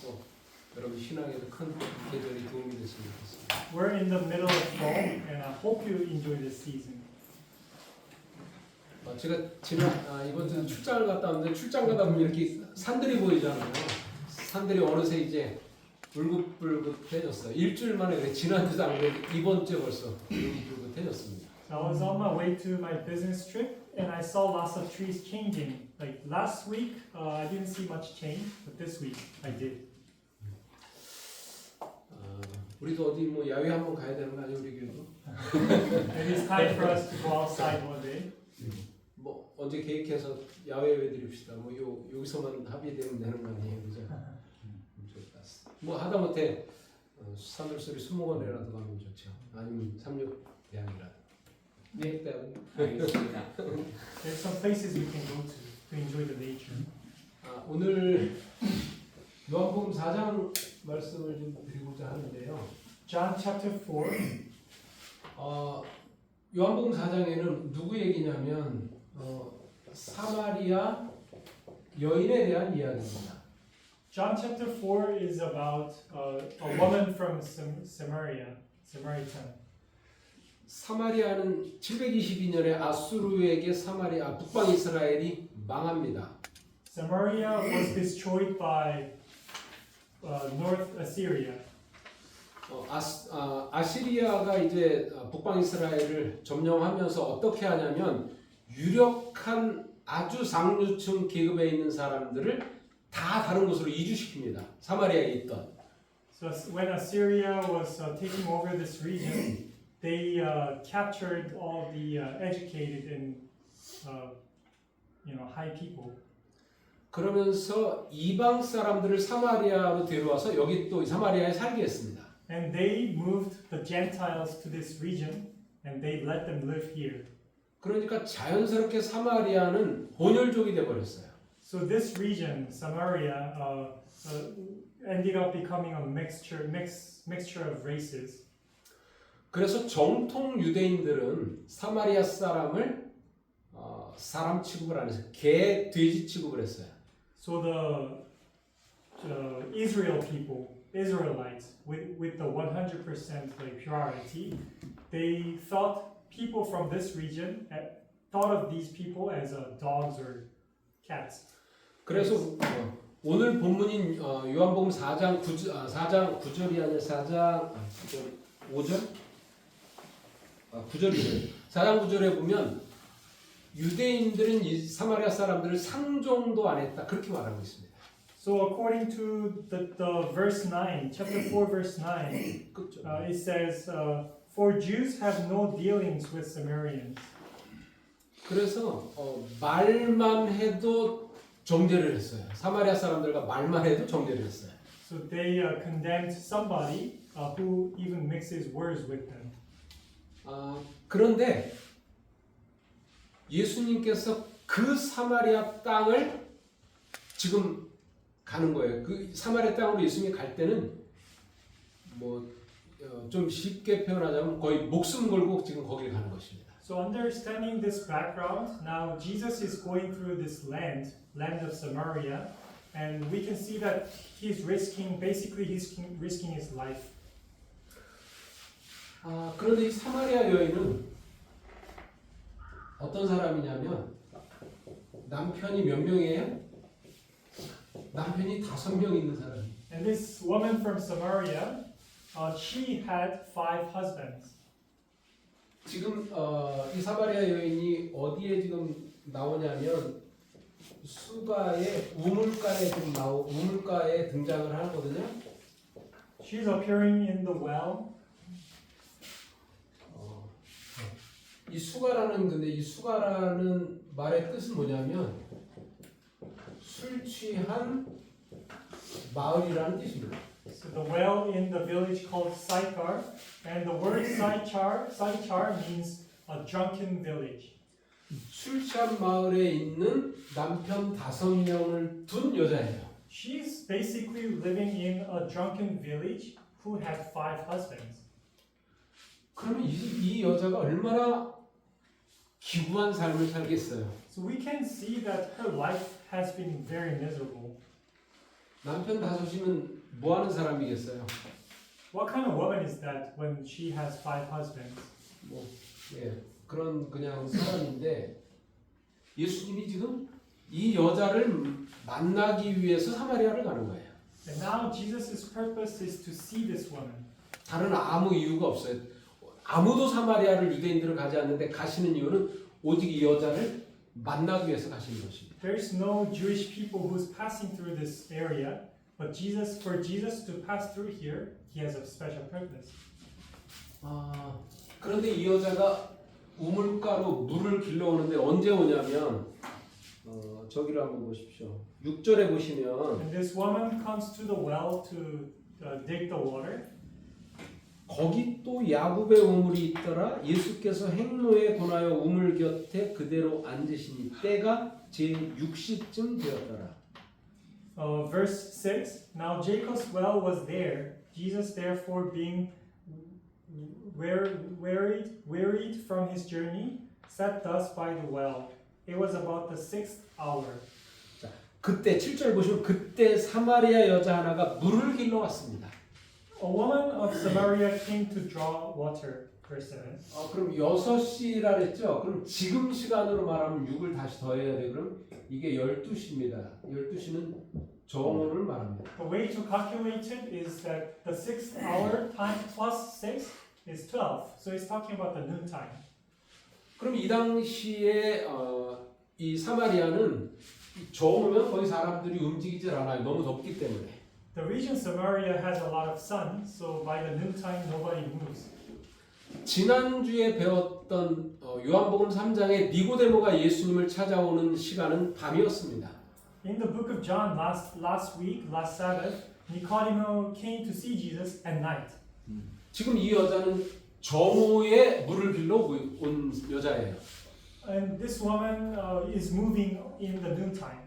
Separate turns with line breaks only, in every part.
또 여러분 신앙에도 큰 계절이 도움이 됐으면 좋겠습니다.
We're in the middle of fall, and I hope you enjoy this season.
제가 이번 주 출장을 갔다 왔는데 출장 가다 보면 이렇게 산들이 보이잖아요. 산들이 어느새 이제 불긋불긋해졌어요. 일주일 만에 그래. 지난주도 안 그래도 이번 주에 벌써 불긋불긋해졌습니다.
So I was on my way to my business trip, and I saw lots of trees changing. Like last week, I didn't see much change, but this week I did.
우리도 어디 뭐 야외 한번 가야 되는 거 아니에요, 우리 교회도?
Maybe it's time for us to go outside one day.
뭐 언제 계획해서 야외 외드립시다. 뭐 여기서만 합의되면 되는 거 아니에요, 그죠? 뭐 하다못해 산울소리 수목원에라도 가면 좋죠. 아니면 삼육대학이라도. 네,
알겠습니다.
There's some places we can go to enjoy the nature.
오늘 요한복음 4장 말씀을 좀 드리고자 하는데요.
John chapter 4.
요한복음 4장에는 누구 얘기냐면 사마리아 여인에 대한 이야기입니다.
John chapter 4 is about a woman from Samaritan.
사마리아는 722년에 아수르에게 북방 이스라엘이 망합니다.
Samaria was destroyed by North Assyria.
아시리아가 이제 북방 이스라엘을 점령하면서 어떻게 하냐면 유력한 아주 상류층 계급에 있는 사람들을 다 다른 곳으로 이주시킵니다. 사마리아에 있던.
So when Assyria was taking over this region, they captured all the educated and high people.
그러면서 이방 사람들을 사마리아로 데려와서 여기 또 사마리아에 살게 했습니다.
And they moved the Gentiles to this region, and they let them live here.
그러니까 자연스럽게 사마리아는 혼혈족이 돼 버렸어요.
So this region, Samaria, ended up becoming a mixture of races.
그래서 정통 유대인들은 사마리아 사람을 사람 취급을 안 해서 개, 돼지 취급을 했어요.
So the Israel people, Israelites, with the 100% like purity, they thought people from this region thought of these people as dogs or cats.
그래서 오늘 본문인 요한복음 4장 9절이 아니라 4장 5절? 9절이죠. 4장 9절에 보면 유대인들은 이 사마리아 사람들을 상종도 안 했다. 그렇게 말하고 있습니다.
So according to the verse 9, chapter 4 verse 9, it says, for Jews have no dealings with Samaritans.
그래서 말만 해도 정죄를 했어요. 사마리아 사람들과 말만 해도 정죄를 했어요.
So they condemned somebody who even mixes words with them.
그런데 예수님께서 그 사마리아 땅을 지금 가는 거예요. 그 사마리아 땅으로 예수님이 갈 때는 좀 쉽게 표현하자면 거의 목숨 걸고 지금 거기를 가는 것입니다.
So understanding this background, now Jesus is going through this land of Samaria, and we can see that he's risking his life.
그런데 이 사마리아 여인은 어떤 사람이냐면 남편이 몇 명이에요? 남편이 5명 있는 사람.
And this woman from Samaria, she had 5 husbands.
지금 이 사마리아 여인이 어디에 지금 나오냐면 수가의 우물가에 등장을 하거든요.
She's appearing in the well.
이 수가라는 말의 뜻은 뭐냐면 술 취한 마을이라는 뜻입니다.
So the well in the village called Sychar, and the word Sychar means a drunken village.
술 취한 마을에 있는 남편 5명을 둔 여자예요.
She's basically living in a drunken village who had 5 husbands.
그러면 이 여자가 얼마나 기구한 삶을 살겠어요.
So we can see that her life has been very miserable.
남편 다섯이면 뭐 하는 사람이겠어요?
What kind of woman is that when she has 5 husbands?
뭐, 예, 그런 그냥 사람인데 예수님이 지금 이 여자를 만나기 위해서 사마리아를 가는 거예요.
And now Jesus' purpose is to see this woman.
다른 아무 이유가 없어요. 아무도 사마리아를 유대인들은 가지 않는데 가시는 이유는 오직 이 여자를 만나기 위해서 가시는 것입니다.
There's no Jewish people who's passing through this area, but for Jesus to pass through here, he has a special purpose.
그런데 이 여자가 우물가로 물을 길러오는데 언제 오냐면 저기를 한번 보십시오. 6절에 보시면
And this woman comes to the well to dig the water.
거기 또 야곱의 우물이 있더라. 예수께서 행로에 권하여 우물 곁에 그대로 앉으시니 때가 제6시쯤 되었더라.
Verse 6. Now Jacob's well was there. Jesus therefore being wearied from his journey, sat thus by the well. It was about the 6th hour.
자, 그때 7절 보시면 그때 사마리아 여자 하나가 물을 길러 왔습니다.
A woman of Samaria came to draw water. Verse 7.
그럼 6시라 그랬죠? 그럼 지금 시간으로 말하면 6을 다시 더해야 돼. 그럼 이게 12시입니다. 12시는 정오를 말합니다.
The way to calculate it is that the 6th hour time plus 6 is 12. So it's talking about the noon time.
그럼 이 당시에 이 사마리아는 저오면 거의 사람들이 움직이질 않아요. 너무 덥기 때문에.
The region Samaria has a lot of sun, so by the noon time nobody moves.
지난주에 배웠던 요한복음 3장에 니고데모가 예수님을 찾아오는 시간은 밤이었습니다.
In the book of John last week, last Sabbath, Nicodemus came to see Jesus at night.
지금 이 여자는 정오에 물을 길러 온 여자예요.
And this woman is moving in the noon time.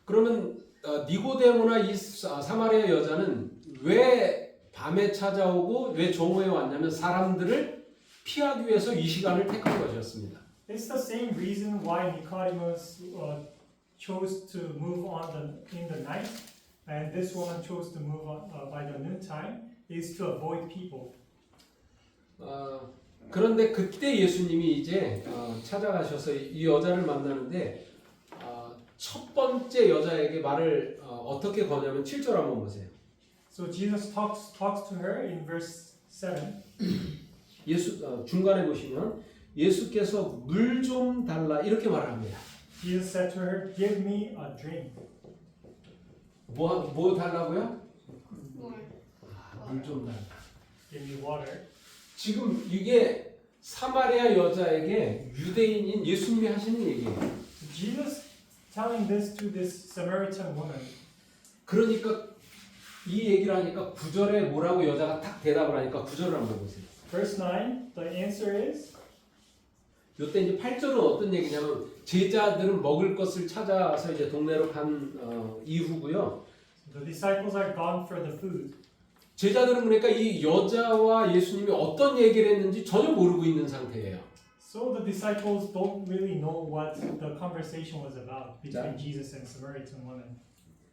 그러면 니고데모나 이 사마리아 여자는 왜 밤에 찾아오고 왜 정오에 왔냐면 사람들을 피하기 위해서 이 시간을 택한 것이었습니다.
It's the same reason why Nicodemus chose to move in the night, and this woman chose to move by the noon time, is to avoid people.
그런데 그때 예수님이 이제 찾아가셔서 이 여자를 만나는데 첫 번째 여자에게 말을 어떻게 거냐면 7절 한번 보세요.
So Jesus talks to her in verse 7.
중간에 보시면 예수께서 물 좀 달라 이렇게 말합니다.
Jesus said to her, "Give me a drink."
뭐 달라고요? 물 좀 달라.
Give me water.
지금 이게 사마리아 여자에게 유대인인 예수님이 하시는 얘기예요.
Jesus telling this to this Samaritan woman.
그러니까 이 얘기를 하니까 9절에 뭐라고 여자가 딱 대답을 하니까 9절을 한번 보세요.
Verse 9, the answer is.
이때 이제 8절은 어떤 얘기냐면 제자들은 먹을 것을 찾아서 이제 동네로 간 이후고요.
The disciples are gone for the food.
제자들은 그러니까 이 여자와 예수님이 어떤 얘기를 했는지 전혀 모르고 있는 상태예요.
So the disciples don't really know what the conversation was about between Jesus and Samaritan woman.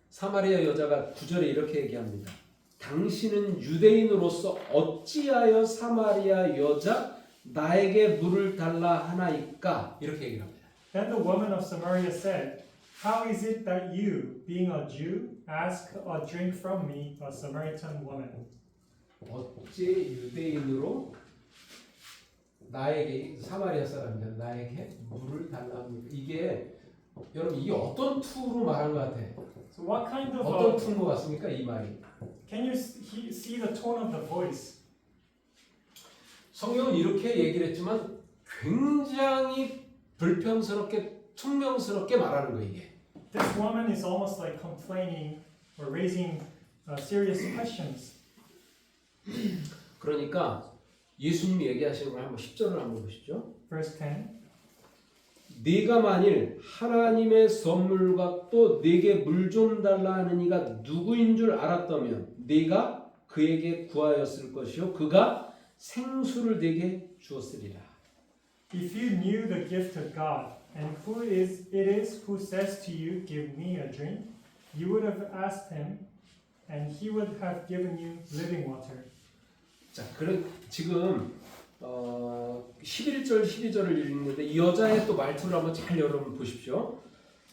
사마리아 여자가 9절에 이렇게 얘기합니다. 당신은 유대인으로서 어찌하여 사마리아 여자 나에게 물을 달라 하나이까? 이렇게 얘기를 합니다.
Then the woman of Samaria said, "How is it that you, being a Jew, ask a drink from me, a Samaritan woman?"
어째 유대인으로 나에게 사마리아 사람이냐 나에게 물을 달라 합니까? 이게 여러분 이게 어떤 투로 말한 것 같아?
So what kind of
어떤 투인 것 같습니까? 이 말이
can you see the tone of the voice?
성경은 이렇게 얘기를 했지만 굉장히 불평스럽게 퉁명스럽게 말하는 거 이게.
This woman is almost like complaining or raising serious questions.
그러니까 예수님이 얘기하시는 걸 한번 10절을 한번 보시죠.
Verse 10.
네가 만일 하나님의 선물과 또 내게 물 좀 달라 하는 이가 누구인 줄 알았다면 네가 그에게 구하였을 것이요 그가 생수를 내게 주었으리라.
If you knew the gift of God and who it is who says to you, "Give me a drink," you would have asked him, and he would have given you living water.
자, 지금 11절, 12절을 읽는데 이 여자의 또 말투를 한번 잘 여러분 보십시오.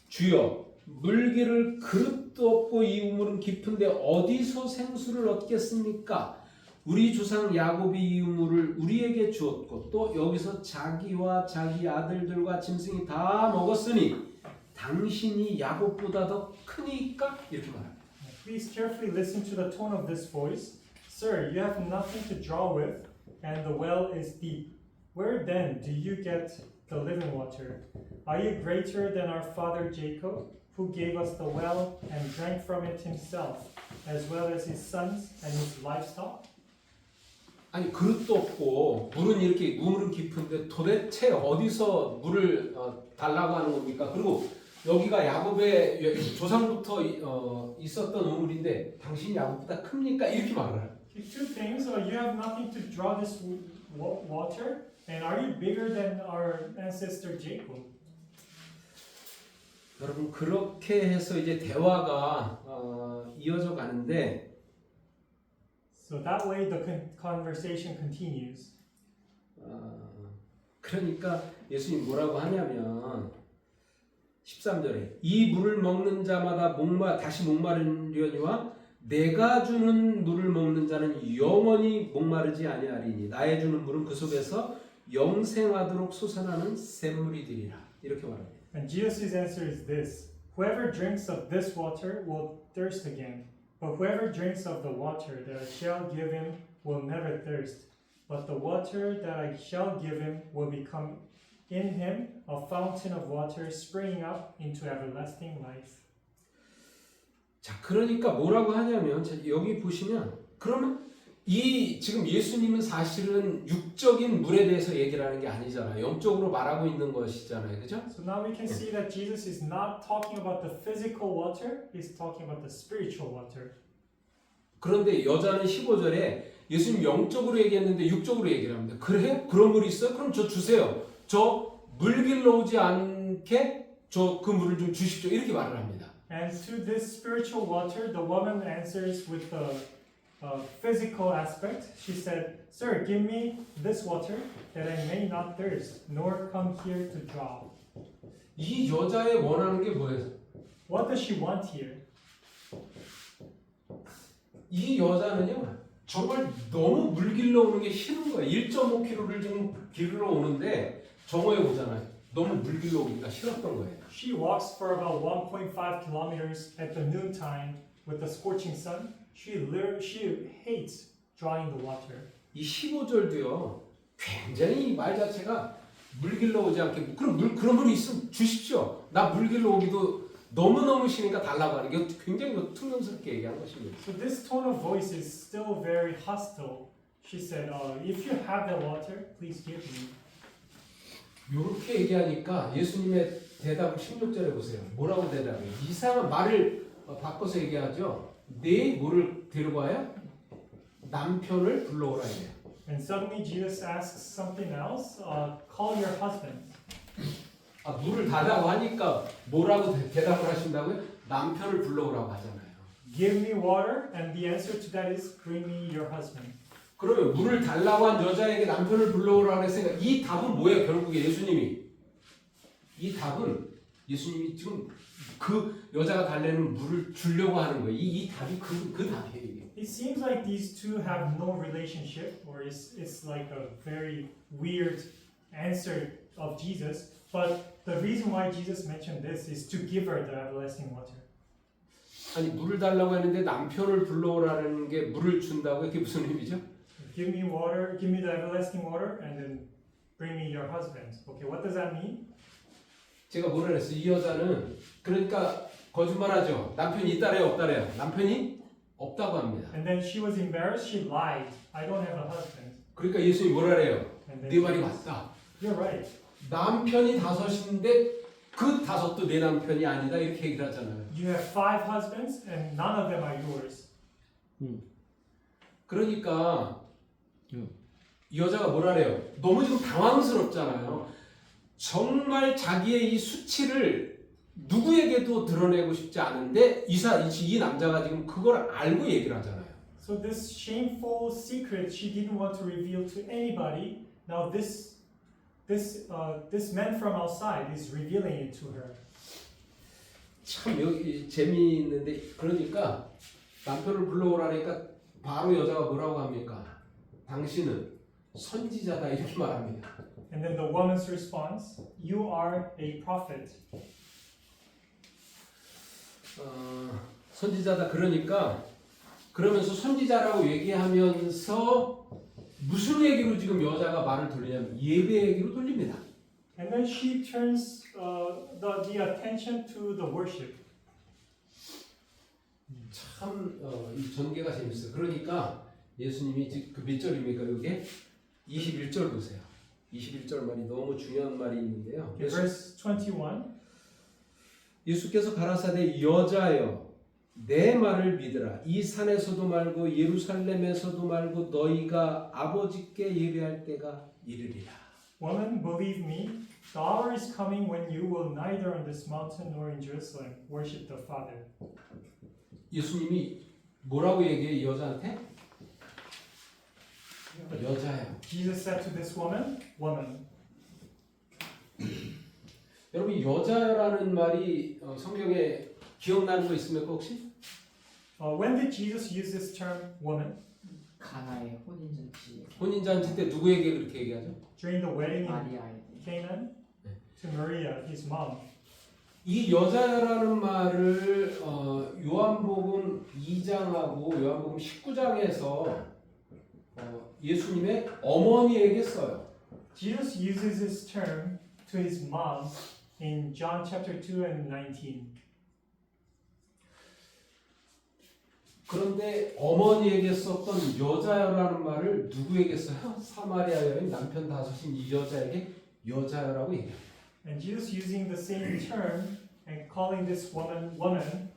주여, 물기를 그릇도 없고 이 우물은 깊은데 어디서 생수를 얻겠습니까? 우리 조상 야곱이 이 우물을 우리에게 주었고 또 여기서 자기와 자기 아들들과 짐승이 다 먹었으니 당신이 야곱보다 더 크니까? 이렇게 말합니다.
Please carefully listen to the tone of this voice. Sir, you have nothing to draw with, and the well is deep. Where then do you get the living water? Are you greater than our father Jacob, who gave us the well and drank from it himself, as well as his sons and his livestock?
아니 그릇도 없고 물은 이렇게 우물은 깊은데 도대체 어디서 물을 달라고 하는 겁니까? 그리고 여기가 야곱의 조상부터 있었던 우물인데 당신이 야곱보다 큽니까? 이렇게 말을 해요.
Two things. You have nothing to draw this water, and are you bigger than our ancestor Jacob?
여러분 그렇게 해서 이제 대화가 이어져 가는데
So that way the conversation continues.
그러니까 예수님 뭐라고 하냐면 13절에 이 물을 먹는 자마다 다시 목마르려니와 내가 주는 물을 먹는 자는 영원히 목마르지 아니하리니 나의 주는 물은 그 속에서 영생하도록 솟아나는 샘물이 되리라. 이렇게 말합니다.
And Jesus' answer is this: whoever drinks of this water will thirst again, but whoever drinks of the water that I shall give him will never thirst. But the water that I shall give him will become in him a fountain of water springing up into everlasting life.
자, 그러니까 뭐라고 하냐면 여기 보시면 그러면 이 지금 예수님은 사실은 육적인 물에 대해서 얘기를 하는 게 아니잖아요. 영적으로 말하고 있는 것이잖아요. 그죠?
So now we can see that Jesus is not talking about the physical water, he's talking about the spiritual water.
그런데 여자는 15절에 예수님 영적으로 얘기했는데 육적으로 얘기를 합니다. 그래? 그런 물이 있어요? 그럼 저 주세요. 저 물 길러 오지 않게 저 그 물을 좀 주십시오. 이렇게 말을 합니다.
And to this spiritual water, the woman answers with the physical aspect. She said, "Sir, give me this water that I may not thirst, nor come here to draw."
이 여자의 원하는 게 뭐예요?
What does she want here?
이 여자는요 정말 너무 물 길러 오는 게 싫은 거예요. 1.5km를 지금 길러 오는데 정오에 오잖아요. 너무 물 길러 오기가 싫었던 거예요.
She walks for about 1.5 kilometers at the noontime with the scorching sun. She hates drawing the water.
이 15절도요 굉장히 말 자체가 물 길러 오지 않게 그럼 그런 물이 있으면 주십시오. 나 물 길러 오기도 너무너무 싫으니까 달라고 하는 게 굉장히 퉁명스럽게 얘기한 것입니다.
So this tone of voice is still very hostile. She said, if you have the water, please give me.
이렇게 얘기하니까 예수님의 대답을 16절에 보세요. 뭐라고 대답해요? 이상한 말을 바꿔서 얘기하죠. 네 뭐를 데리고 와요? 남편을 불러오라 해요.
And suddenly Jesus asks something else. Call your husband.
물을 달라고 하니까 뭐라고 대답을 하신다고요? 남편을 불러오라고 하잖아요.
Give me water, and the answer to that is bring me your husband.
그러면 물을 달라고 한 여자에게 남편을 불러오라고 했으니까 이 답은 뭐예요? 결국에 예수님이 이 답은 예수님이 지금 그 여자가 달래는 물을 주려고 하는 거예요. 이 답이 그 답이에요.
It seems like these two have no relationship, or it's like a very weird answer of Jesus. But the reason why Jesus mentioned this is to give her the everlasting water.
아니 물을 달라고 했는데 남편을 불러오라는 게 물을 준다고 이게 무슨 의미죠?
Give me water, give me the everlasting water, and then bring me your husband. Okay, what does that mean?
제가 뭐라 그랬어요? 이 여자는 그러니까 거짓말하죠. 남편이 있다래요, 없다래요? 남편이 없다고 합니다.
And then she was embarrassed. She lied. I don't have a husband.
그러니까 예수님이 뭐라 그래요?
And then
네 말이 맞다.
You're right.
남편이 5인데 그 5도 내 남편이 아니다 이렇게 얘기를 하잖아요.
You have 5 husbands, and none of them are yours.
그러니까 이 여자가 뭐라 그래요? 너무 지금 당황스럽잖아요. 정말 자기의 이 수치를 누구에게도 드러내고 싶지 않은데 이 남자가 지금 그걸 알고 얘기를 하잖아요.
So this shameful secret she didn't want to reveal to anybody. Now this man from outside is revealing it to her.
참 여기 재미있는데 그러니까 남편을 불러오라니까 바로 여자가 뭐라고 합니까? 당신은 선지자다 이렇게 말합니다.
And then the woman's response, "You are a prophet."
선지자다 그러면서 선지자라고 얘기하면서 무슨 얘기로 지금 여자가 말을 돌리냐면 예배 얘기로 돌립니다.
And then she turns the attention to the worship.
참 이 전개가 재밌어요. 그러니까 예수님이 그 몇 절입니까? 여기 21절 보세요. 21절 말이 너무 중요한 말이 있는데요.
Verse 21.
예수께서 가라사대 여자여 내 말을 믿으라. 이 산에서도 말고 예루살렘에서도 말고 너희가 아버지께 예배할 때가 이르리라.
Woman, believe me, the hour is coming when you will neither on this mountain nor in Jerusalem worship the Father.
예수님이 뭐라고 얘기해 이 여자한테? 여자예요.
Jesus said to this woman, "Woman."
여러분 여자라는 말이 성경에 기억나는 거 있습니까 혹시?
When did Jesus use this term, woman?
가나의 혼인잔치
혼인잔치 때 누구에게 그렇게 얘기하죠?
During the wedding in
마리아에게
Canaan to Maria, his mom.
이 여자라는 말을 요한복음 2장하고 요한복음 19장에서 예수님의 어머니에게 써요.
Jesus uses this term to his mom in John chapter 2 and 19.
그런데 어머니에게 썼던 여자여라는 말을 누구에게 써요? 사마리아 여인 남편 다섯인 이 여자에게 여자여라고 얘기해요.
And Jesus using the same term and calling this woman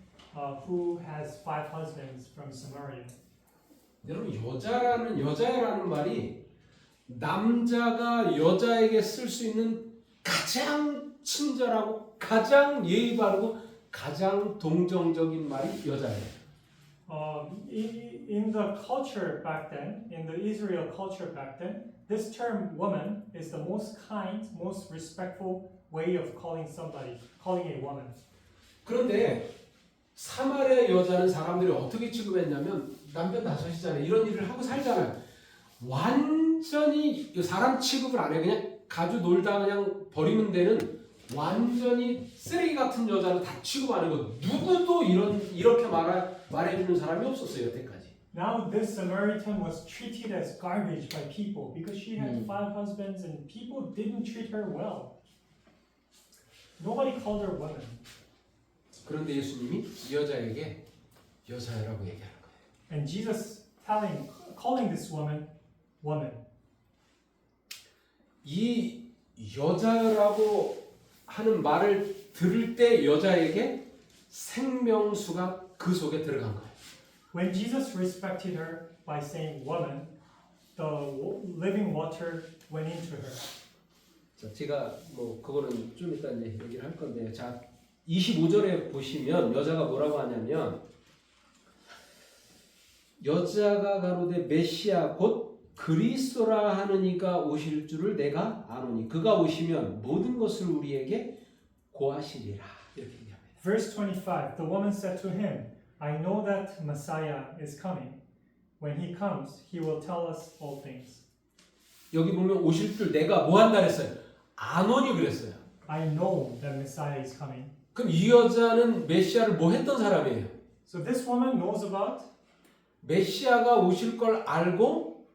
who has 5 husbands from Samaria.
여러분 여자라는 말이 남자가 여자에게 쓸 수 있는 가장 친절하고 가장 예의 바르고 가장 동정적인 말이 여자예요.
In the culture back then, in the Israel culture back then, this term woman is the most kind, most respectful way of calling a woman.
그런데 사마리아 여자는 사람들이 어떻게 취급했냐면 남편 다섯이잖아요. 이런 일을 하고 살잖아요. 완전히 사람 취급을 안 해. 그냥 가주 놀다 그냥 버리면 되는 완전히 쓰레기 같은 여자를 다 취급하는 거. 누구도 이렇게 말해주는 사람이 없었어요 여태까지.
Now this Samaritan was treated as garbage by people because she had 5 husbands and people didn't treat her well. Nobody called her woman.
그런데 예수님이 이 여자에게 여자라고 얘기하는 거예요.
And Jesus calling this woman, woman.
이 여자라고 하는 말을 들을 때 여자에게 생명수가 그 속에 들어간 거예요.
When Jesus respected her by saying woman, the living water went into her.
자, 제가 뭐 그거는 좀 이따 이제 얘기를 할 건데요. 자, 25절에 보시면 여자가 뭐라고 하냐면 여자가 가로되 메시아 곧 그리스도라 하는 이가 오실 줄을 내가 아노니 그가 오시면 모든 것을 우리에게 고하시리라 이렇게 얘기합니다.
Verse 25, the woman said to him, I know that Messiah is coming. When he comes, he will tell us all things.
여기 보면 오실 줄 내가 뭐 한다 그랬어요? 아노니 그랬어요.
I know that Messiah is coming.
그럼 이 여자는 메시아를 뭐 했던 사람이에요?
So this woman knows about
메시아가 오실 걸 알고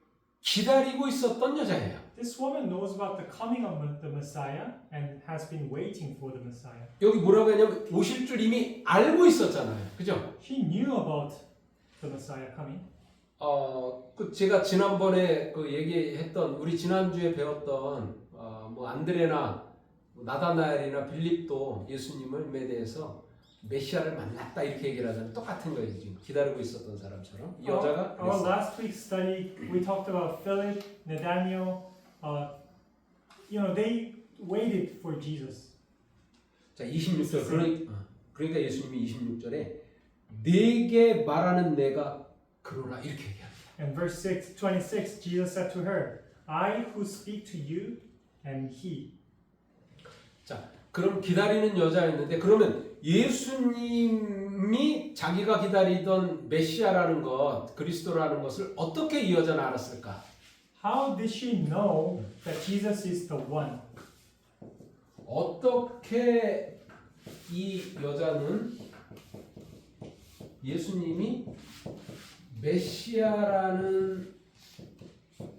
기다리고 있었던 여자예요.
This woman knows about the coming of the Messiah and has been waiting for the Messiah.
여기 뭐라고 했냐면 오실 줄 이미 알고 있었잖아요. 그죠?
She knew about the Messiah coming.
제가 지난번에 그 얘기했던 우리 지난주에 배웠던 뭐 안드레나 나다나엘이나 빌립도 예수님에 대해서 메시아를 만났다 이렇게 얘기를 하잖아요. 똑같은 거예요. 지금 기다리고 있었던 사람처럼 이 여자가
Our last week's study, we talked about Philip, Nathaniel. They waited for Jesus.
자, 26절 그러니까 예수님이 26절에 네게 말하는 내가 그러나 이렇게 얘기합니다.
And verse 26, Jesus said to her, I who speak to you am he.
자, 그럼 기다리는 여자였는데 그러면 예수님이 자기가 기다리던 메시아라는 것, 그리스도라는 것을 어떻게 이 여자는 알았을까?
How did she know that Jesus is the one?
어떻게 이 여자는 예수님이 메시아라는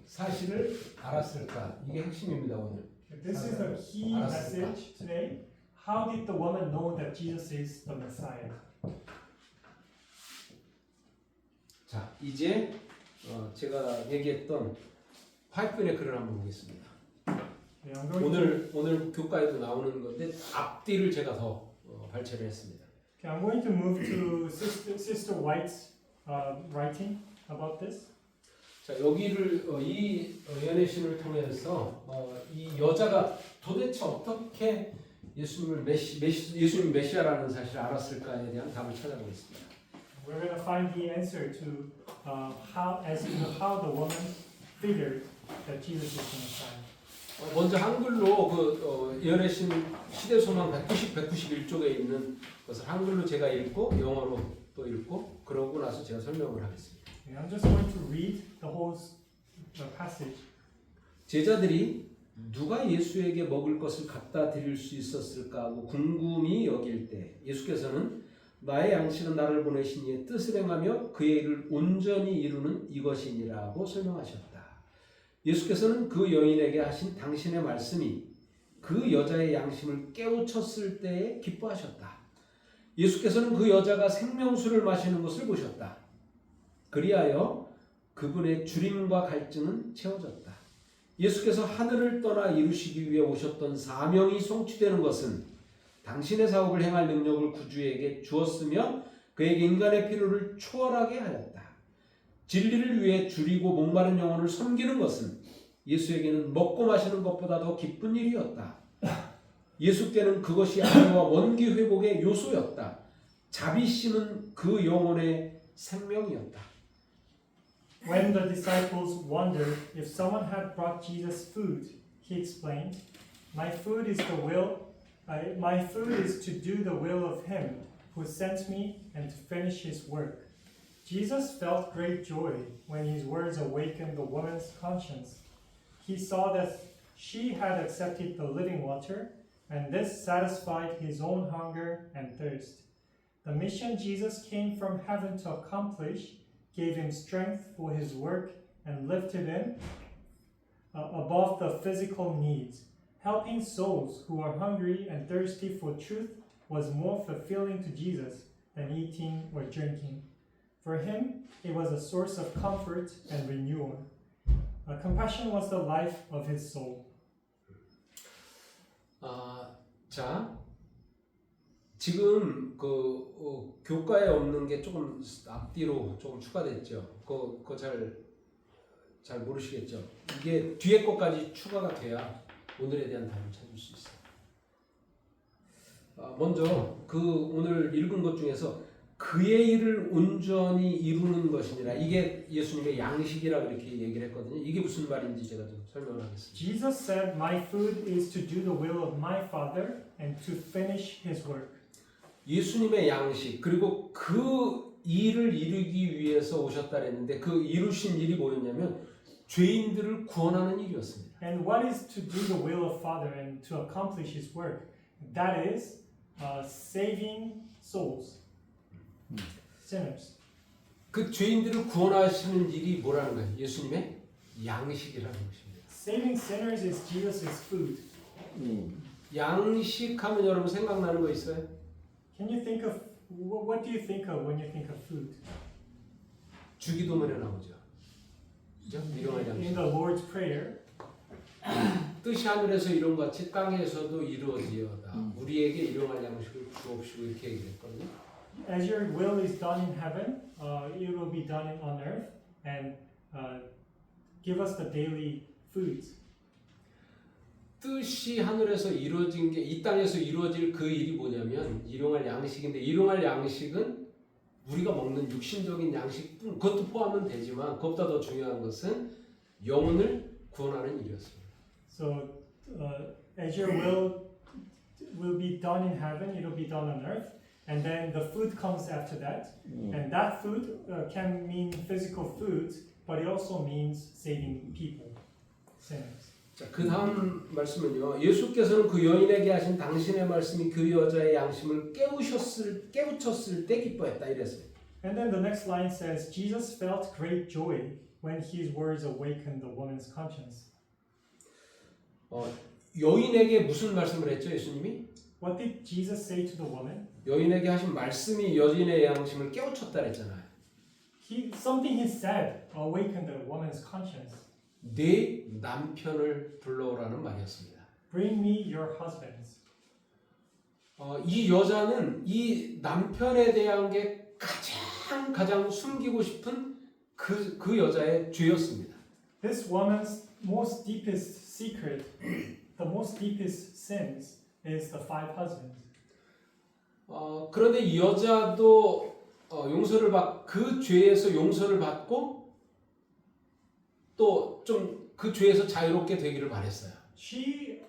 사실을 알았을까? 이게 핵심입니다, 오늘.
This is the key message today. How did the woman know that Jesus is the Messiah?
자, 이제 제가 얘기했던 화이트의 글을 한번 보겠습니다.
Yeah, I'm going
오늘 교과에도 나오는 건데 앞뒤를 제가 더 발췌를 했습니다.
I'm going to move to Sister White's writing about this.
자, 여기를 이 연애신을 통해서 이 여자가 도대체 어떻게 예수님 메시아라는 사실을 알았을까에 대한 답을 찾아보겠습니다.
We're going to find the answer to how the woman figured that Jesus is the Messiah.
먼저 한글로 연애신 시대소망 191쪽에 있는 것을 한글로 제가 읽고 영어로 또 읽고 그러고 나서 제가 설명을 하겠습니다.
I'm just going to read the whole passage.
제자들이 누가 예수에게 먹을 것을 갖다 드릴 수 있었을까 하고 궁금히 여길 때 예수께서는 나의 양식은 나를 보내신 이의 뜻을 행하며 그의 일을 온전히 이루는 이것이니라고 설명하셨다. 예수께서는 그 여인에게 하신 당신의 말씀이 그 여자의 양심을 깨우쳤을 때에 기뻐하셨다. 예수께서는 그 여자가 생명수를 마시는 것을 보셨다. 그리하여 그분의 주림과 갈증은 채워졌다. 예수께서 하늘을 떠나 이루시기 위해 오셨던 사명이 성취되는 것은 당신의 사업을 행할 능력을 구주에게 주었으며 그에게 인간의 필요를 초월하게 하였다. 진리를 위해 줄이고 목마른 영혼을 섬기는 것은 예수에게는 먹고 마시는 것보다 더 기쁜 일이었다. 예수께는 그것이 안위와 원기 회복의 요소였다. 자비심은 그 영혼의 생명이었다.
When the disciples wondered if someone had brought Jesus food, he explained, My food is to do the will of him who sent me and to finish his work. Jesus felt great joy when his words awakened the woman's conscience. He saw that she had accepted the living water, and this satisfied his own hunger and thirst. The mission Jesus came from heaven to accomplish gave him strength for his work and lifted him above the physical needs. Helping souls who are hungry and thirsty for truth was more fulfilling to Jesus than eating or drinking. For him, it was a source of comfort and renewal. Compassion was the life of his soul.
자, 지금 교과에 없는 게 조금 앞뒤로 조금 추가됐죠. 그거 잘 모르시겠죠. 이게 뒤에 것까지 추가가 돼야 오늘에 대한 답을 찾을 수 있어요. 먼저 오늘 읽은 것 중에서 그의 일을 온전히 이루는 것이니라. 이게 예수님의 양식이라 그렇게 얘기를 했거든요. 이게 무슨 말인지 제가 좀 설명을 하겠습니다.
Jesus said, My food is to do the will of my Father and to finish his work.
예수님의 양식 그리고 그 일을 이루기 위해서 오셨다 그랬는데 그 이루신 일이 뭐였냐면 죄인들을 구원하는 일이었습니다.
And what is to do the will of Father and to accomplish his work? That is saving souls, sinners.
그 죄인들을 구원하시는 일이 뭐라는 거예요? 예수님의 양식이라는 것입니다.
Saving sinners is Jesus' food.
양식하면 여러분 생각나는 거 있어요?
Can you think of, what do you think of when you think of food?
주기도문에 나오죠. 그죠? 일용할 양식.
In the Lord's Prayer,
뜻이 하늘에서 이룬 것 같이 땅에서도 이루어지어다. 우리에게 일용할 양식을 주옵시고 이렇게 얘기했거든요.
as your will is done in heaven, it will be done on earth, and give us the daily foods.
뜻이 하늘에서 이루어진 게 이 땅에서 이루어질 그 일이 뭐냐면 일용할 양식인데 일용할 양식은 우리가 먹는 육신적인 양식뿐 그것도 포함은 되지만 그것보다 더 중요한 것은 영혼을 구원하는 일이었습니다.
So, as your will be done in heaven, it'll be done on earth, and then the food comes after that, and that food can mean physical food, but it also means saving people, sinners.
자, 그 다음 말씀은요. 예수께서는 그 여인에게 하신 당신의 말씀이 그 여자의 양심을 깨우쳤을 때 기뻐했다 이랬어요.
And then the next line says, Jesus felt great joy when his words awakened the woman's conscience.
여인에게 무슨 말씀을 했죠, 예수님이?
What did Jesus say to the woman?
여인에게 하신 말씀이 여인의 양심을 깨우쳤다 그랬잖아요.
Something he said awakened the woman's conscience.
네 남편을 불러오라는 말이었습니다.
Bring me your husbands.
이 여자는 이 남편에 대한 게 가장 숨기고 싶은 그 여자의 죄였습니다.
This woman's most deepest secret, the most deepest sins, is the 5 husbands.
그런데 이 여자도 그 죄에서 용서를 받고 또 좀 그 죄에서 자유롭게 되기를 바랬어요.
She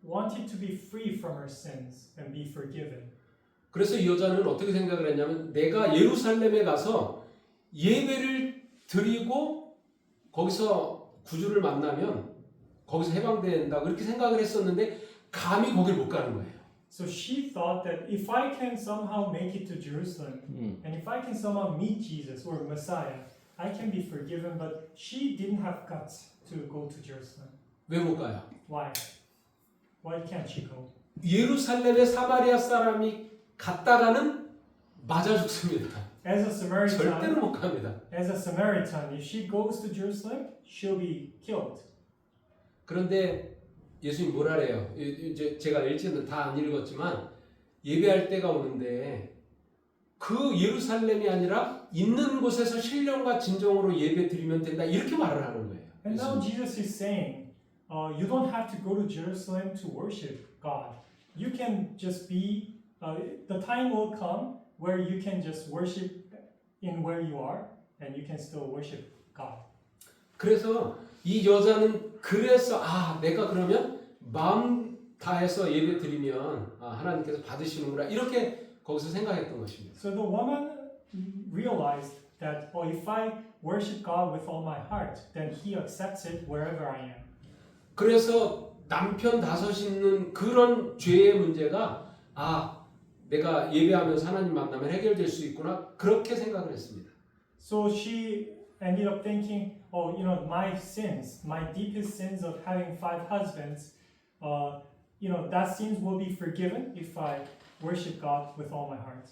wanted to be free from her sins and be forgiven.
그래서 이 여자는 어떻게 생각을 했냐면 내가 예루살렘에 가서 예배를 드리고 거기서 구주를 만나면 거기서 해방된다 그렇게 생각을 했었는데 감히 거길 못 가는 거예요.
So she thought that if I can somehow make it to Jerusalem and if I can somehow meet Jesus or Messiah, I can be forgiven. But she didn't have guts to go to Jerusalem.
왜 못 가요?
Why? Why can't she go?
예루살렘에 사마리아 사람이 갔다가는 맞아 죽습니다.
As a
절대로
Samaritan,
못 갑니다.
if she goes to Jerusalem, she'll be killed.
그런데 예수님 뭐라 그래요? 이제 제가 읽지는 다 안 읽었지만 예배할 때가 오는데 그 예루살렘이 아니라 있는 곳에서 신령과 진정으로 예배 드리면 된다 이렇게 말을 하는 거예요.
And now Jesus is saying, you don't have to go to Jerusalem to worship God. You can just be, the time will come where you can just worship in where you are and you can still worship God.
그래서 이 여자는 그래서 내가 그러면 마음 다해서 예배 드리면 하나님께서 받으시는구나 이렇게 거기서 생각했던 것입니다.
So the woman realized that, if I worship God with all my heart, then He accepts it wherever I am.
그래서 남편 다섯이 있는 그런 죄의 문제가 내가 예배하면서 하나님 만나면 해결될 수 있구나 그렇게 생각을 했습니다.
So she ended up thinking, my sins, my deepest sins of having 5 husbands, that sins will be forgiven if I worship God with all my heart.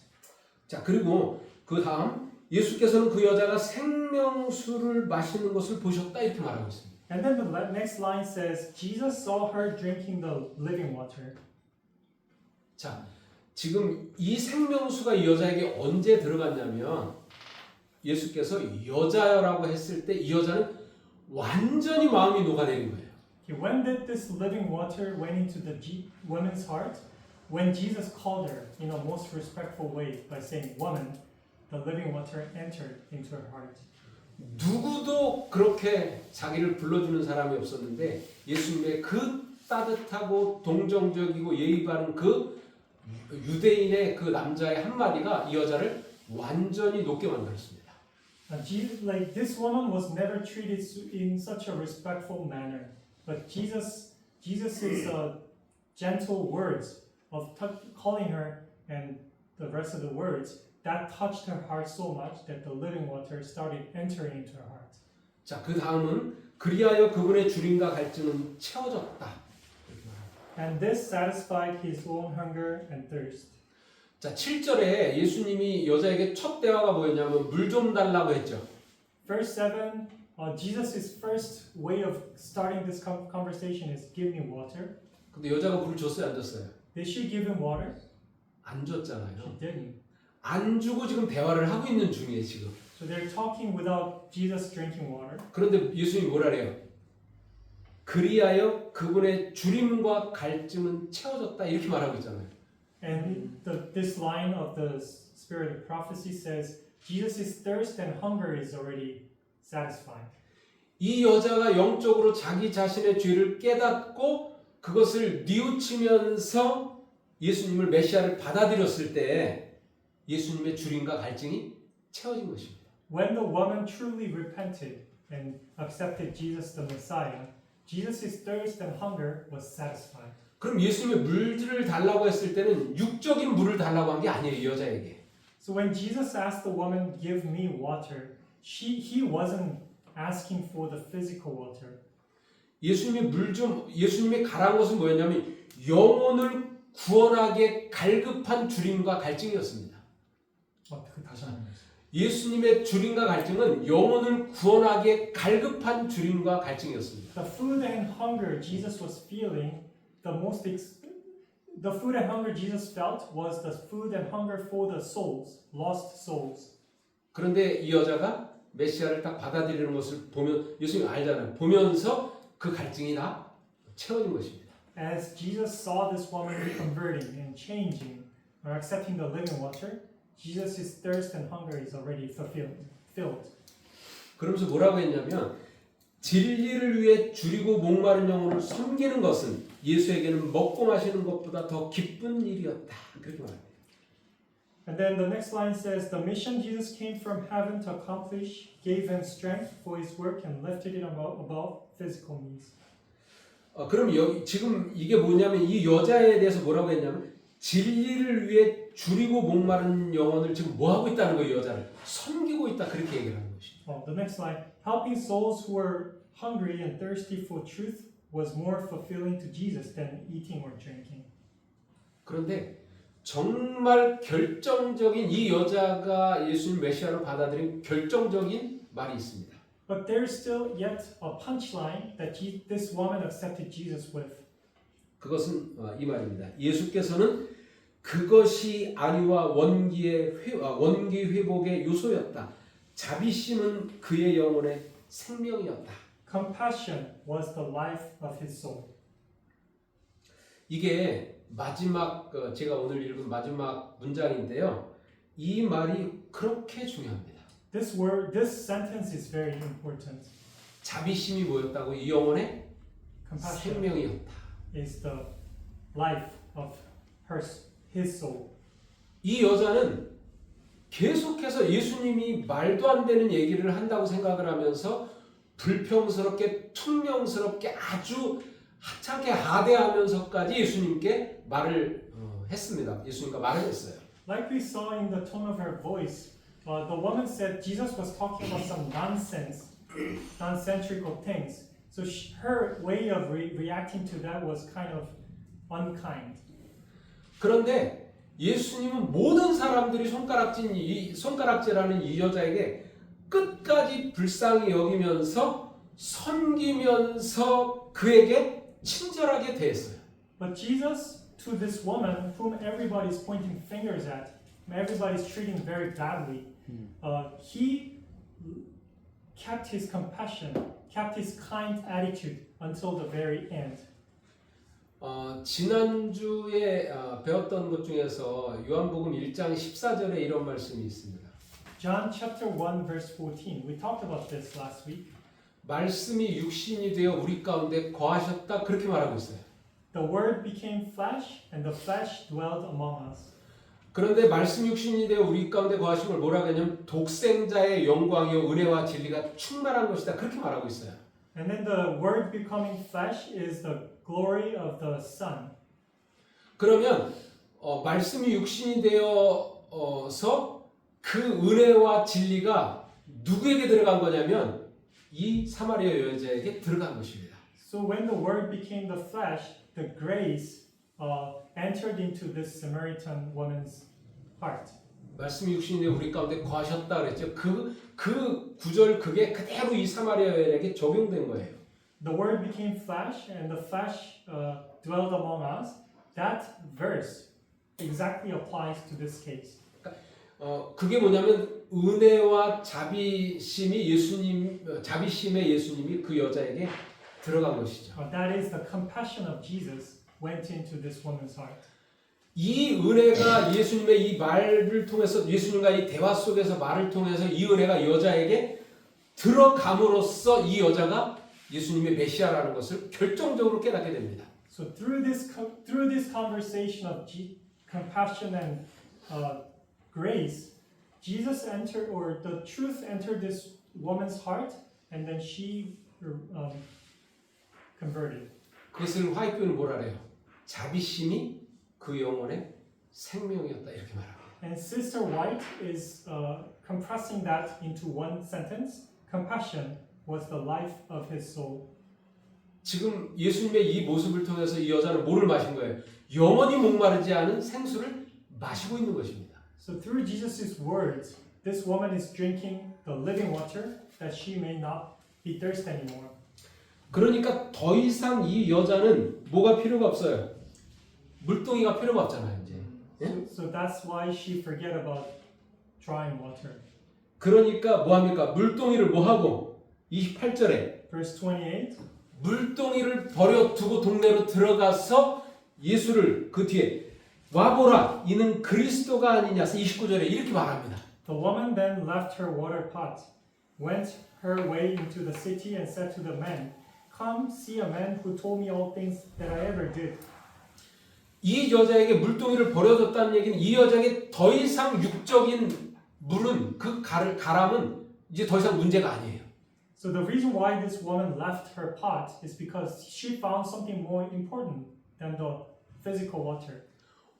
자, 그리고 그 다음 예수께서는 그 여자가 생명수를 마시는 것을 보셨다 이렇게 말하고 있습니다.
And then the next line says, Jesus saw her drinking the living water.
자, 지금 이 생명수가 이 여자에게 언제 들어갔냐면 예수께서 여자라고 했을 때 이 여자는 완전히 마음이 녹아내린 거예요.
When did this living water went into the woman's heart? When Jesus called her in a most respectful way by saying, "Woman," the living water entered into her heart.
누구도 그렇게 자기를 불러주는 사람이 없었는데 예수님의 그 따뜻하고 동정적이고 예의 바른 그 유대인의 그 남자의 한마디가 이 여자를 완전히 녹게 만들었습니다.
Like this woman was never treated in such a respectful manner, but Jesus's gentle words of calling her and the rest of the words that touched her heart so much that the living water started entering into her heart.
자, 그 다음은 그리하여 그분의 주림과 갈증은 채워졌다.
And this satisfied his own hunger and thirst.
자, 7절에 예수님이 여자에게 첫 대화가 뭐였냐면 물 좀 달라고 했죠.
Verse 7, Jesus' first way of starting this conversation is give me water.
근데 여자가 물을 줬어요, 안 줬어요?
Did she give him water?
안 줬잖아요.
She didn't.
안 주고 지금 대화를 하고 있는 중이에요, 지금.
So they're talking without Jesus drinking water.
그런데 예수님이 뭐라 그래요? 그리하여 그분의 주림과 갈증은 채워졌다 이렇게 말하고 있잖아요.
And this line of the spirit of prophecy says, Jesus' thirst and hunger is already satisfied.
이 여자가 영적으로 자기 자신의 죄를 깨닫고 그것을 뉘우치면서 예수님을 메시아를 받아들였을 때 예수님의 주림과 갈증이 채워진 것입니다.
When the woman truly repented and accepted Jesus the Messiah, Jesus' thirst and hunger was satisfied.
그럼 예수님의 물들을 달라고 했을 때는 육적인 물을 달라고 한 게 아니에요, 이 여자에게.
So when Jesus asked the woman, "Give me water," he wasn't asking for the physical water.
예수님이 가라한 것은 뭐였냐면 영혼을 구원하게 갈급한 주림과 갈증이었습니다.
그 다시 한번 해주세요.
예수님의 주림과 갈증은 영혼을 구원하게 갈급한 주림과 갈증이었습니다.
The food and hunger Jesus was feeling, the food and hunger Jesus felt was the food and hunger for the souls, lost souls.
그런데 이 여자가 메시아를 딱 받아들이는 것을 보면 예수님이 알잖아요. 보면서 그 갈증이 다 채워진 것입니다.
As Jesus saw this woman converting and changing or accepting the living water, Jesus' thirst and hunger is already filled.
그러면서 뭐라고 했냐면 진리를 위해 줄이고 목마른 영혼을 섬기는 것은 예수에게는 먹고 마시는 것보다 더 기쁜 일이었다. 그렇게 말합니다.
And then the next line says, the mission Jesus came from heaven to accomplish gave him strength for his work and lifted it above physical needs.
그럼 여기 지금 이게 뭐냐면 이 여자에 대해서 뭐라고 했냐면 진리를 위해 줄이고 목마른 영혼을 지금 뭐 하고 있다는 거예요, 여자를 섬기고 있다 그렇게 얘기를 하는 것이죠.
The next line, helping souls who were hungry and thirsty for truth was more fulfilling to Jesus than eating or drinking.
그런데 정말 결정적인 이 여자가 예수님 메시아로 받아들인 결정적인 말이 있습니다.
But there's still yet a punchline that this woman accepted Jesus with.
그것은 이 말입니다. 예수께서는 그것이 안위와 원기 회복의 요소였다. 자비심은 그의 영혼의 생명이었다.
Compassion was the life of his soul.
이게 마지막 제가 오늘 읽은 마지막 문장인데요. 이 말이 그렇게 중요합니다.
This sentence is very important.
자비심이 뭐였다고? 이 영혼의
Compassion
생명이었다.
is the life of his soul.
이 여자는 계속해서 예수님이 말도 안 되는 얘기를 한다고 생각을 하면서 불평스럽게 퉁명스럽게 아주 하찮게 하대하면서까지 예수님께 말을 했습니다. 예수님과 말을 했어요.
Like we saw in the tone of her voice, the woman said Jesus was talking about some nonsensical things. So her way of reacting to that was kind of unkind.
그런데 예수님은 모든 사람들이 손가락질하는 이 여자에게 끝까지 불쌍히 여기면서 섬기면서 그에게 친절하게 대했어요.
But Jesus, to this woman whom everybody's pointing fingers at, everybody's treating very badly, he kept his compassion, kept his kind attitude until the very end.
지난주에 배웠던 것 중에서 요한복음 1장 14절에 이런 말씀이 있습니다.
John chapter 1 verse 14. We talked about this last week.
말씀이 육신이 되어 우리 가운데 거하셨다 그렇게 말하고 있어요.
The word became flesh and the flesh dwelled among us.
그런데 말씀 육신이 되어 우리 가운데 거하신 걸 뭐라고 하냐면 독생자의 영광이요 은혜와 진리가 충만한 것이다 그렇게 말하고 있어요.
And then the word becoming flesh is the glory of the Son.
그러면 말씀이 육신이 되어서 그 은혜와 진리가 누구에게 들어간 거냐면 이 사마리아 여자에게 들어간 것입니다.
So when the word became the flesh, the grace entered into this Samaritan woman's heart.
말씀이 육신이 되어 우리 가운데 거하셨다 그랬죠. 그 구절 그게 그대로 이 사마리아 여인에게 적용된 거예요.
The word became flesh and the flesh dwelled among us. That verse exactly applies to this case.
그게 뭐냐면 은혜와 자비심의 예수님이 그 여자에게 들어간 것이죠.
That is the compassion of Jesus went into this woman's heart.
이 은혜가 예수님의 이 말을 통해서 예수님과 이 대화 속에서 말을 통해서 이 은혜가 여자에게 들어감으로써 이 여자가 예수님의 메시아라는 것을 결정적으로 깨닫게 됩니다.
So through this conversation of compassion and grace, Jesus entered, or the truth entered this woman's heart, and then she converted.
그것을 화이트는 뭐라 그래요? 자비심이 그 영혼의 생명이었다 이렇게 말합니다.
And Sister White is compressing that into one sentence. Compassion was the life of his soul.
지금 예수님의 이 모습을 통해서 이 여자는 뭐를 마신 거예요? 영원히 목마르지 않은 생수를 마시고 있는 것입니다.
So through Jesus' words, this woman is drinking the living water that she may not be thirsty anymore.
그러니까 더 이상 이 여자는 뭐가 필요가 없어요. 물동이가 필요가 없잖아요, 이제.
So that's why she forget about drawing water.
그러니까 뭐 합니까? 물동이를 뭐 하고 28절에
Verse 28.
물동이를 버려두고 동네로 들어가서 예수를 그 뒤에 와보라 이는 그리스도가 아니냐 29절에 이렇게 말합니다.
The woman then left her water pot, went her way into the city and said to the man, Come see a man who told me all things that I ever did.
이 여자에게 물동이를 버려줬다는 얘기는 이 여자에게 더 이상 육적인 물은 그 가람은 이제 더 이상 문제가 아니에요.
So the reason why this woman left her pot is because she found something more important than the physical water.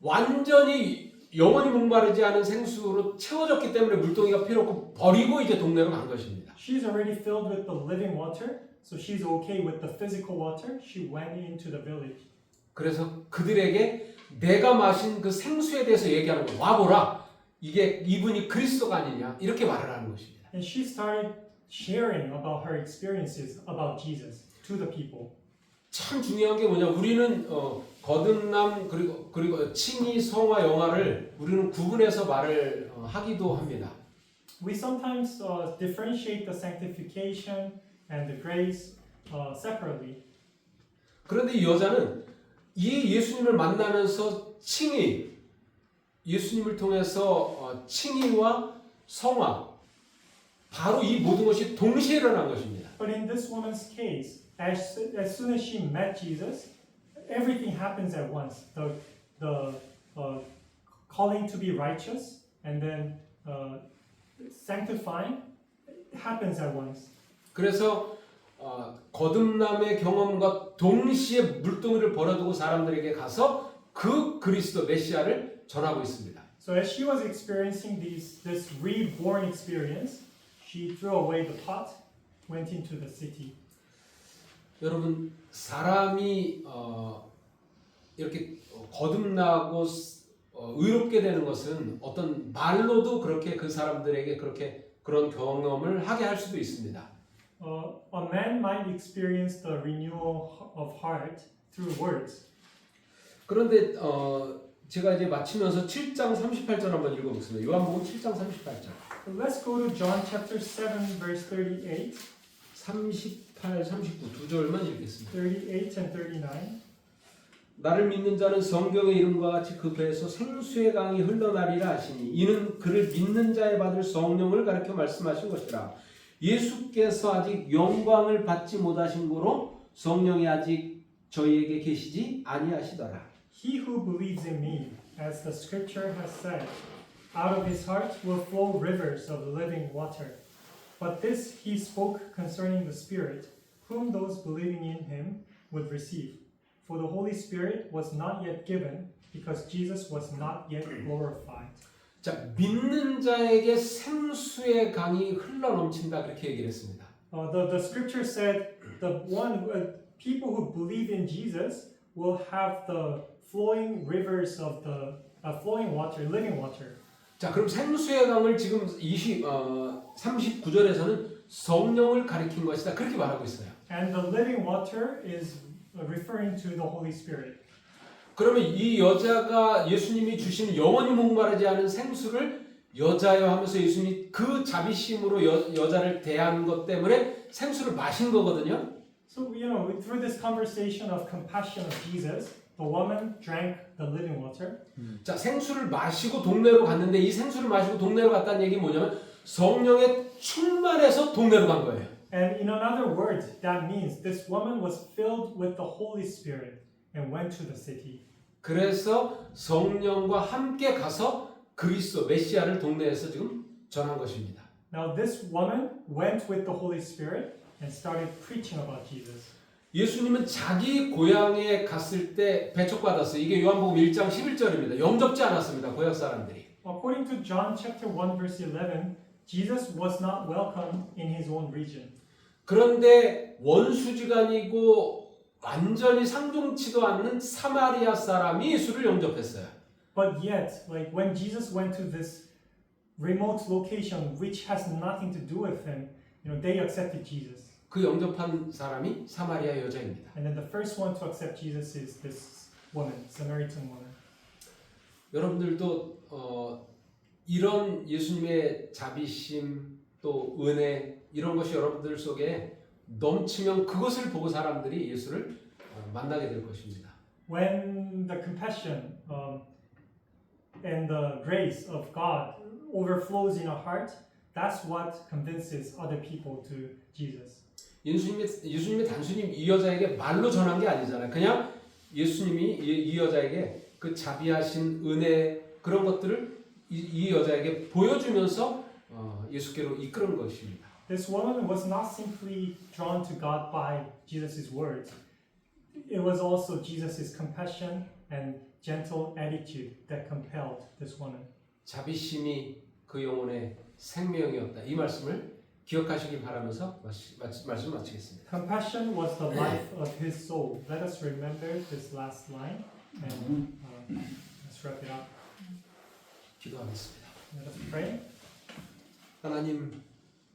완전히 영원히 목마르지 않은 생수로 채워졌기 때문에 물동이가 필요 없고 버리고 이제 동네로 간 것입니다.
She's already filled with the living water, so she's okay with the physical water. She went into the village.
그래서 그들에게 내가 마신 그 생수에 대해서 얘기하는 거예요. 와보라. 이게 이분이 그리스도가 아니냐 이렇게 말을 하는 것입니다.
And she started sharing about her experiences about Jesus to the people.
참 중요한 게 뭐냐? 우리는 거듭남 그리고 칭의, 성화, 영화를 우리는 구분해서 말을 하기도 합니다.
We sometimes differentiate the sanctification and the grace separately.
그런데 이 여자는 이 예수님을 만나면서 칭의, 예수님을 통해서 칭의와 성화, 바로 이 모든 것이 동시에 일어난 것입니다.
But in this woman's case, as soon as she met Jesus, everything happens at once. The calling to be righteous and then sanctifying happens at once.
그래서 거듭남의 경험과 동시에 물동이를 버려두고 사람들에게 가서 그 그리스도 메시아를 전하고 있습니다.
So as she was experiencing this reborn experience, she threw away the pot, went into the city.
여러분 사람이 이렇게 거듭나고 의롭게 되는 것은 어떤 말로도 그렇게 그 사람들에게 그런 경험을 하게 할 수도 있습니다.
A man might experience the renewal of heart through words.
그런데 제가 이제 마치면서 7장 38절 한번 읽어보겠습니다. 요한복음 7장 38절.
Let's go to John chapter 7 verse 38,
38, 39 두 절만 읽겠습니다.
38 and 39.
나를 믿는 자는 성경의 이름과 같이 그 배에서 생수의 강이 흘러나리라 하시니 이는 그를 믿는 자에 받을 성령을 가르쳐 말씀하신 것이라. 예수께서 아직 영광을 받지 못하신 고로 성령이 아직 저희에게 계시지 아니하시더라.
He who believes in me, as the scripture has said, out of his heart will flow rivers of living water. But this he spoke concerning the Spirit, whom those believing in him would receive. For the Holy Spirit was not yet given, because Jesus was not yet glorified.
자, 믿는 자에게 생수의 강이 흘러 넘친다 그렇게 얘기를 했습니다.
The scripture said people who believe in Jesus will have the flowing rivers of the flowing water, living water.
자, 그럼 생수의 강을 지금 39절에서는 성령을 가리킨 것이다 그렇게 말하고 있어요.
And the living water is referring to the Holy Spirit.
그러면 이 여자가 예수님이 주시는 영원히 목마르지 않은 생수를 여자여 하면서 예수님이 그 자비심으로 여자를 대한 것 때문에 생수를 마신 거거든요.
So, through this conversation of compassion of Jesus, the woman drank the living water.
자, 생수를 마시고 동네로 갔는데 이 생수를 마시고 동네로 갔다는 얘기 뭐냐면 성령에 충만해서 동네로 간 거예요.
And in another word, that means this woman was filled with the Holy Spirit and went to the city.
그래서 성령과 함께 가서 그리스도 메시아를 동네에서 지금 전한 것입니다.
Now this woman went with the Holy Spirit and started preaching about Jesus.
예수님은 자기 고향에 갔을 때 배척받았어요. 이게 요한복음 1장 11절입니다. 영접지 않았습니다. 고향 사람들이.
According to John chapter 1 verse 11, Jesus was not welcome in his own region.
그런데 원수지간이고 완전히 상종치도 않는 사마리아 사람이 예수를 영접했어요.
But yet, when Jesus went to this remote location which has nothing to do with him, they accepted Jesus.
그 영접한 사람이 사마리아 여자입니다.
And then the first one to accept Jesus is this woman, Samaritan woman.
여러분들도 이런 예수님의 자비심 또 은혜 이런 것이 여러분들 속에 넘치면 그것을 보고 사람들이 예수를 만나게 될 것입니다.
When the compassion and the grace of God overflows in our heart, that's what convinces other people to Jesus.
예수님이 단순히 이 여자에게 말로 전한 게 아니잖아요. 그냥 예수님이 이 여자에게 그 자비하신 은혜 그런 것들을 이 여자에게 보여주면서 예수께로 이끄는 것입니다.
This woman was not simply drawn to God by Jesus' words. It was also Jesus' compassion and gentle attitude that compelled this woman.
자비심이 그 영혼의 생명이었다. 이 말씀을 기억하시길 바라면서 말씀 마치겠습니다.
Compassion was the life of his soul. Let us remember this last line and let's wrap it up.
기도하겠습니다.
Let us pray.
하나님,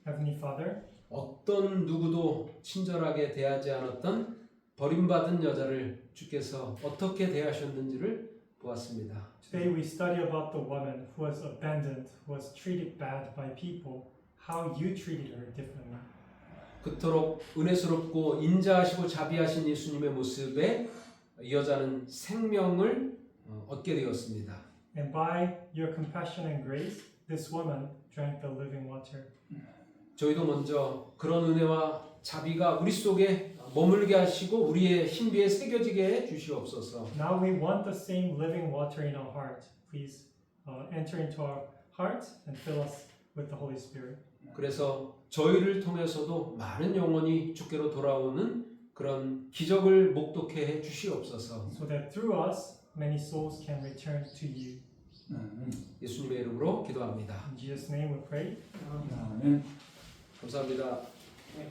Heavenly Father,
어떤 누구도 친절하게 대하지 않았던 버림받은 여자를 주께서 어떻게 대하셨는지를 보았습니다.
today we study about the woman who was abandoned, who was treated bad by people, how you treated her differently.
그토록 은혜스럽고 인자하시고 자비하신 예수님의 모습에 이 여자는 생명을 얻게 되었습니다.
And by your compassion and grace, this woman drank the living water.
저희도 먼저 그런 은혜와 자비가 우리 속에 머물게 하시고 우리의 신비에 새겨지게 해 주시옵소서.
Now we want the same living water in our heart. Please enter into our heart and fill us with the Holy Spirit.
그래서 저희를 통해서도 많은 영혼이 주께로 돌아오는 그런 기적을 목독해 해 주시옵소서.
So that through us, many souls can return to you.
예수님의 이름으로 기도합니다.
In Jesus' name we pray.
아멘.
감사합니다.
네,